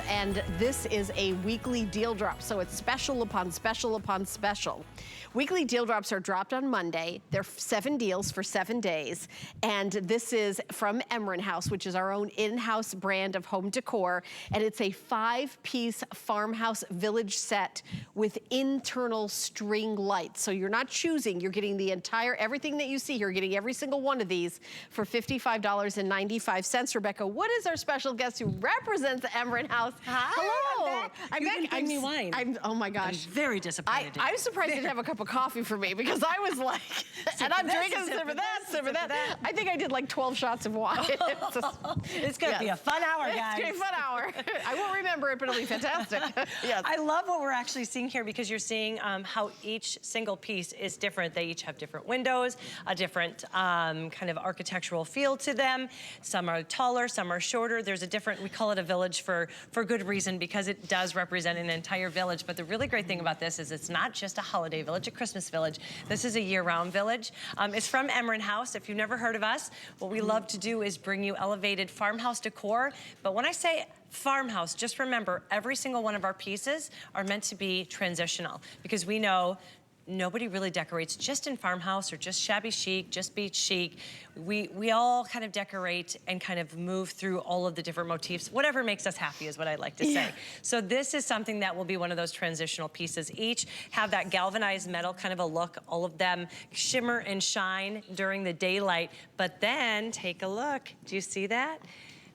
And this is a weekly deal drop, so it's special upon special upon special. Weekly deal drops are dropped on Monday. They're 7 deals for 7 days. And this is from Emryn House, which is our own in-house brand of home decor. And it's a 5-piece farmhouse village set with internal string lights. So you're not choosing, you're getting the entire, everything that you see here, getting every single one of these for $55.95. Rebecca, what is our special guest who represents the Emryn House? Hi, hello. I'm back. You didn't bring me wine. Oh my gosh. I'm very disappointed. I'm surprised you didn't have a cup of coffee for me because I was like, and I'm drinking sip of that, sip of that. I think I did like 12 shots of wine. It's going to be a fun hour, guys. It's going to be a fun hour. I won't remember it, but it'll be fantastic. Yes. I love what we're actually seeing here because you're seeing how each single piece is different. They each have different windows, a different kind of architectural feel to them. Some are taller, some are shorter. There's a different, we call it a village for good reason because it does represent an entire village. But the really great thing about this is it's not just a holiday village, a Christmas village. This is a year-round village. It's from Emryn House. If you've never heard of us, what we love to do is bring you elevated farmhouse decor. But when I say farmhouse, just remember every single one of our pieces are meant to be transitional because we know nobody really decorates just in farmhouse or just shabby chic, just beach chic. We all kind of decorate and kind of move through all of the different motifs. Whatever makes us happy is what I like to say. So this is something that will be one of those transitional pieces. Each have that galvanized metal kind of a look. All of them shimmer and shine during the daylight. But then take a look. Do you see that?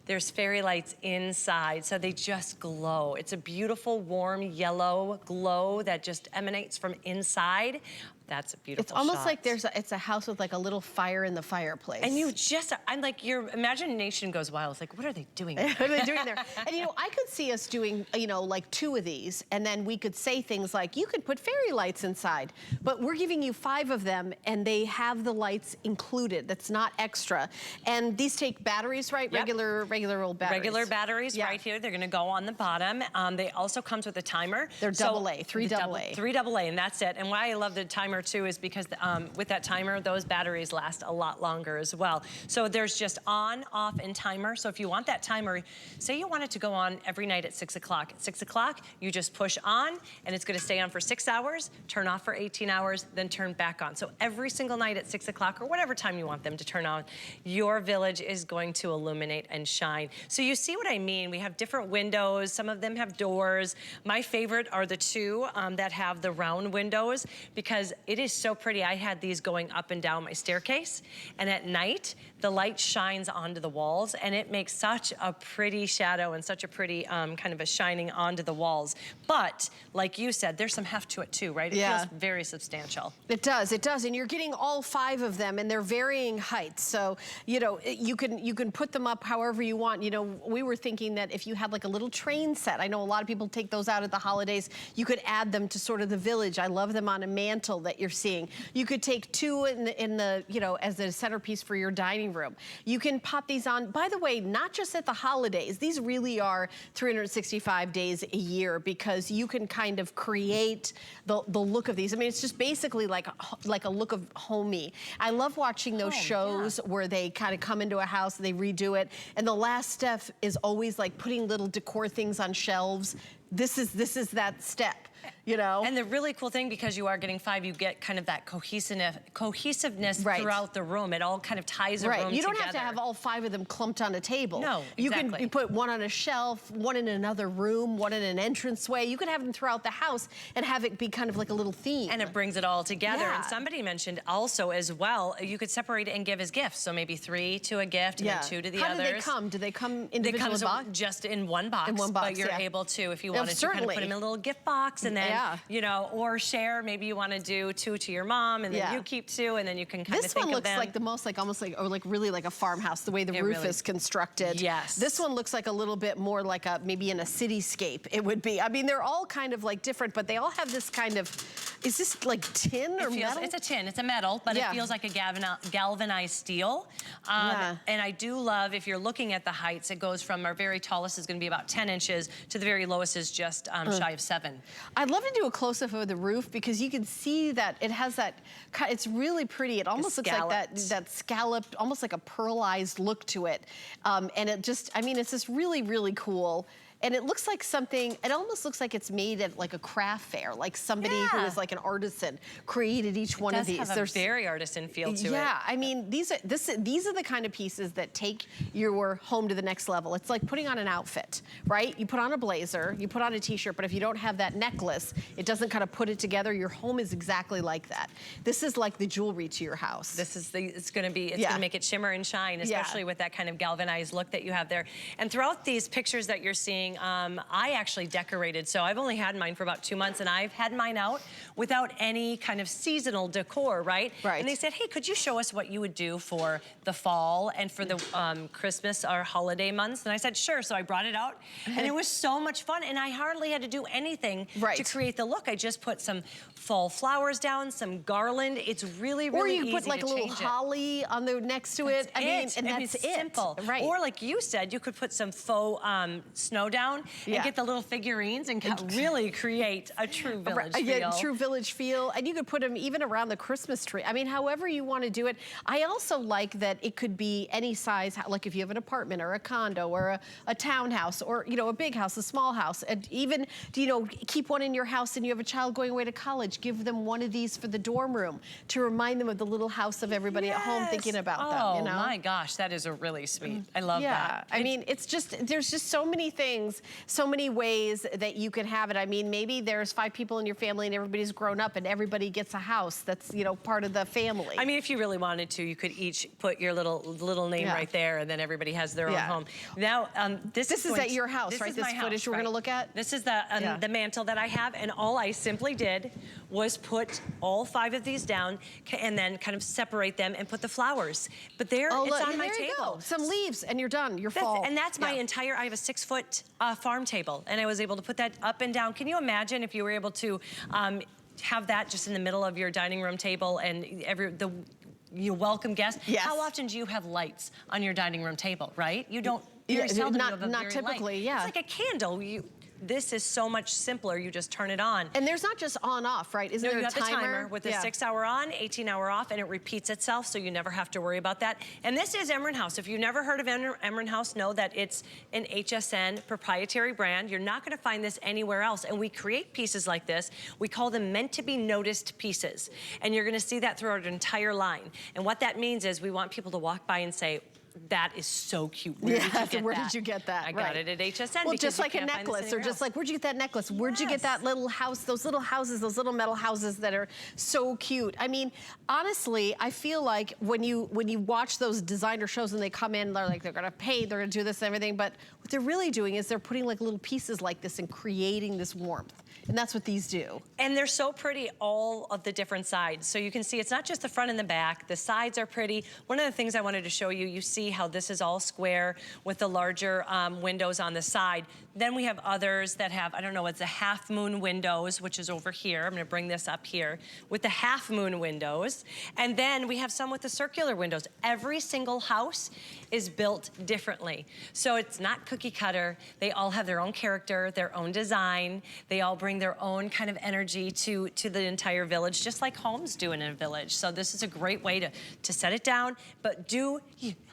There's fairy lights inside, so they just glow. It's a beautiful, warm yellow glow that just emanates from inside. That's a beautiful It's almost shot. like it's a house with like a little fire in the fireplace. And you just, I'm like, your imagination goes wild. It's like, what are they doing there? What are they doing there? And you know, I could see us doing, you know, like 2 of these, and then we could say things like, you could put fairy lights inside, but we're giving you 5 of them, and they have the lights included. That's not extra. And these take batteries, right? Yep. Regular old batteries. Regular batteries right here. They're gonna go on the bottom. They also comes with a timer. They're AA, 3 AA. 3 AA, and that's it. And why I love the timer too is because with that timer, those batteries last a lot longer as well. So there's just on, off, and timer. So if you want that timer, say you want it to go on every night at 6 o'clock. At 6 o'clock, you just push on, and it's gonna stay on for 6 hours, turn off for 18 hours, then turn back on. So every single night at 6 o'clock, or whatever time you want them to turn on, your village is going to illuminate and shine. So you see what I mean? We have different windows. Some of them have doors. My favorite are the 2 that have the round windows because it is so pretty. I had these going up and down my staircase, and at night the light shines onto the walls, and it makes such a pretty shadow and such a pretty kind of a shining onto the walls. But like you said, there's some heft to it too, right? It feels very substantial. It does, and you're getting all 5 of them, and they're varying heights. So you know, you can put them up however you want. You know, we were thinking that if you had like a little train set, I know a lot of people take those out at the holidays, you could add them to sort of the village. I love them on a mantle that you're seeing. You could take 2 in the, you know, as a centerpiece for your dining room. You can pop these on, by the way, not just at the holidays. These really are 365 days a year because you can kind of create the look of these. I mean, it's just basically like a look of homey. I love watching those shows where they kind of come into a house, they redo it, and the last step is always like putting little decor things on shelves. This is that step. You know? And the really cool thing, because you are getting 5, you get kind of that cohesiveness throughout the room. It all kind of ties a room together. You don't have to have all 5 of them clumped on a table. No, exactly. You put 1 on a shelf, 1 in another room, 1 in an entranceway. You could have them throughout the house and have it be kind of like a little theme. And it brings it all together. And somebody mentioned also as well, you could separate it and give as gifts. So maybe 3 to a gift and then 2 to the others. How do they come? Do they come individual box? Just in one box. In one box, but you're able to, if you wanted to, kind of put them in a little gift box and then, you know, or share. Maybe you want to do 2 to your mom, and then you keep 2, and then you can kind of think of them. This one looks like the most, like almost like, or like really like a farmhouse, the way the roof is constructed. Yes. This one looks like a little bit more like a, maybe in a cityscape it would be. I mean, they're all kind of like different, but they all have this kind of, is this like tin or metal? It's a tin, it's a metal, but it feels like a galvanized steel. And I do love, if you're looking at the heights, it goes from our very tallest is gonna be about 10 inches to the very lowest is just shy of 7. I'd love to do a close-up of the roof because you can see that it has that, it's really pretty. It almost looks like that scalloped, almost like a pearlized look to it. And it just, I mean, it's just really, really cool. And it looks like something, it almost looks like it's made at like a craft fair, like somebody who is like an artisan created each one of these. There's a very artisan feel to it. Yeah, I mean, these are the kind of pieces that take your home to the next level. It's like putting on an outfit, right? You put on a blazer, you put on a t-shirt, but if you don't have that necklace, it doesn't kind of put it together. Your home is exactly like that. This is like the jewelry to your house. This is it's gonna make it shimmer and shine, especially with that kind of galvanized look that you have there. And throughout these pictures that you're seeing, I actually decorated. So I've only had mine for about 2 months, and I've had mine out without any kind of seasonal decor, right? Right. And they said, hey, could you show us what you would do for the fall and for the Christmas or holiday months? And I said, sure. So I brought it out, and it was so much fun, and I hardly had to do anything to create the look. I just put some fall flowers down, some garland. It's really, really easy to change it. Or you put like a little holly on the next to it. I mean, and that's it. Simple. Right. Or like you said, you could put some faux snow down and get the little figurines and really create a true village feel. Yeah, true village feel. And you could put them even around the Christmas tree. I mean, however you want to do it. I also like that it could be any size, like if you have an apartment or a condo or a townhouse or, you know, a big house, a small house. And even, you know, keep one in your house and you have a child going away to college, give them one of these for the dorm room to remind them of the little house of everybody at home thinking about them, you know? Oh my gosh, that is a really sweet. I love that. I mean, it's just, there's just so many things, so many ways that you can have it. I mean, maybe there's 5 people in your family and everybody's grown up and everybody gets a house that's, you know, part of the family. I mean, if you really wanted to, you could each put your little name right there, and then everybody has their own home. Now, this is at your house, right? This footage we're gonna look at? This is the mantle that I have, and all I simply did was put all 5 of these down and then kind of separate them and put the flowers. But it's on my table. Some leaves and you're done, you're fall. And that's my entire, I have a 6-foot farm table, and I was able to put that up and down. Can you imagine if you were able to have that just in the middle of your dining room table and you welcome guests? How often do you have lights on your dining room table, right? You don't, not typically, It's like a candle. This is so much simpler. You just turn it on. And there's not just on off, right? Isn't there a timer? You have the timer with a 6-hour on, 18-hour off, and it repeats itself, so you never have to worry about that. And this is Emryn House. If you've never heard of Emryn House, know that it's an HSN proprietary brand. You're not gonna find this anywhere else. And we create pieces like this. We call them meant to be noticed pieces. And you're gonna see that throughout our entire line. And what that means is we want people to walk by and say, that is so cute. Where did you get that? I got it at HSN. Well, just like a necklace, or just like, where'd you get that necklace? Where'd you get that little house, those little houses, those little metal houses that are so cute? I mean, honestly, I feel like when you watch those designer shows and they come in, they're like, they're gonna paint, they're gonna do this and everything, but what they're really doing is they're putting like little pieces like this and creating this warmth. And that's what these do. And they're so pretty, all of the different sides. So you can see it's not just the front and the back, the sides are pretty. One of the things I wanted to show you, you see how this is all square with the larger windows on the side. Then we have others that have, I don't know, it's a half moon windows, which is over here. I'm gonna bring this up here with the half moon windows. And then we have some with the circular windows. Every single house is built differently. So it's not cookie cutter. They all have their own character, their own design. They all bring their own kind of energy to the entire village, just like homes do in a village. So this is a great way to set it down, but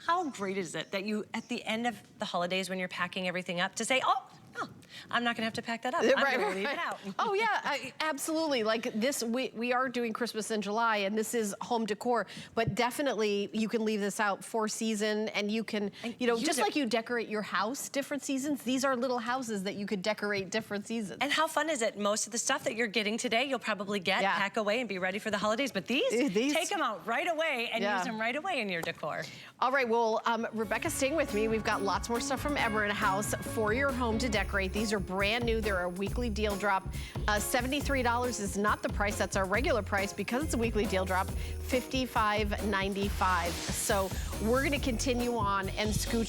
how great is it that you, at the end of the holidays when you're packing everything up, to say, oh, I'm not gonna have to pack that up. I'm gonna leave it out. Oh yeah, absolutely. Like this, we are doing Christmas in July, and this is home decor, but definitely you can leave this out for season, and you can, you know, just like you decorate your house different seasons, these are little houses that you could decorate different seasons. And how fun is it? Most of the stuff that you're getting today, you'll probably pack away and be ready for the holidays, but these take them out right away and use them right away in your decor. All right, well, Rebecca's staying with me. We've got lots more stuff from Emryn House for your home to decorate. These are brand new. They're a weekly deal drop. $73 is not the price. That's our regular price because it's a weekly deal drop. $55.95. So we're going to continue on and scooch